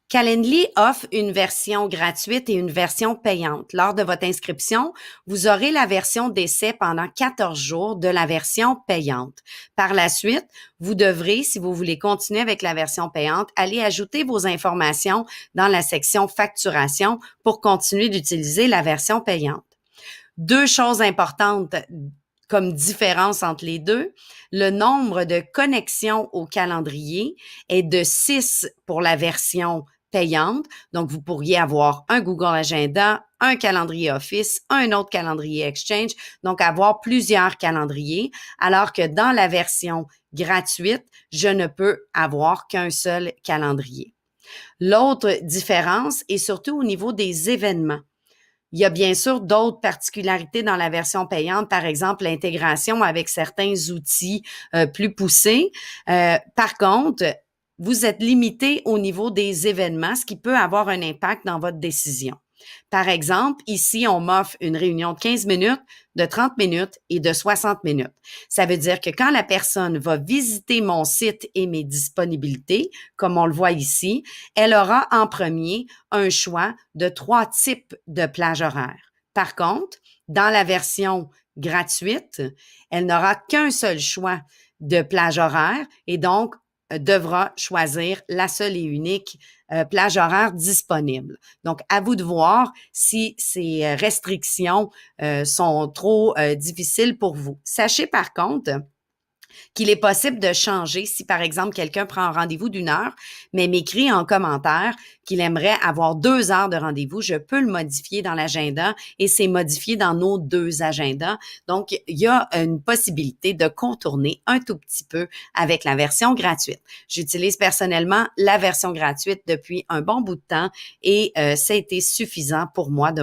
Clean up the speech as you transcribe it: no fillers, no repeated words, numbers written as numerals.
Calendly offre une version gratuite et une version payante. Lors de votre inscription, vous aurez la version d'essai pendant 14 jours de la version payante. Par la suite, vous devrez, si vous voulez continuer avec la version payante, aller ajouter vos informations dans la section facturation pour continuer d'utiliser la version payante. Deux choses importantes comme différence entre les deux, le nombre de connexions au calendrier est de 6 pour la version payante. Donc, vous pourriez avoir un Google Agenda, un calendrier Office, un autre calendrier Exchange, donc avoir plusieurs calendriers, alors que dans la version gratuite, je ne peux avoir qu'un seul calendrier. L'autre différence est surtout au niveau des événements. Il y a bien sûr d'autres particularités dans la version payante, par exemple l'intégration avec certains outils plus poussés. Par contre, vous êtes limité au niveau des événements, ce qui peut avoir un impact dans votre décision. Par exemple, ici, on m'offre une réunion de 15 minutes, de 30 minutes et de 60 minutes. Ça veut dire que quand la personne va visiter mon site et mes disponibilités, comme on le voit ici, elle aura en premier un choix de 3 types de plages horaires. Par contre, dans la version gratuite, elle n'aura qu'un seul choix de plage horaire et donc devra choisir la seule et unique plage horaire disponible. Donc, à vous de voir si ces restrictions sont trop difficiles pour vous. Sachez par contre qu'il est possible de changer si, par exemple, quelqu'un prend un rendez-vous d'1 heure, mais m'écrit en commentaire qu'il aimerait avoir 2 heures de rendez-vous. Je peux le modifier dans l'agenda et c'est modifié dans nos 2 agendas. Donc, il y a une possibilité de contourner un tout petit peu avec la version gratuite. J'utilise personnellement la version gratuite depuis un bon bout de temps et ça a été suffisant pour moi de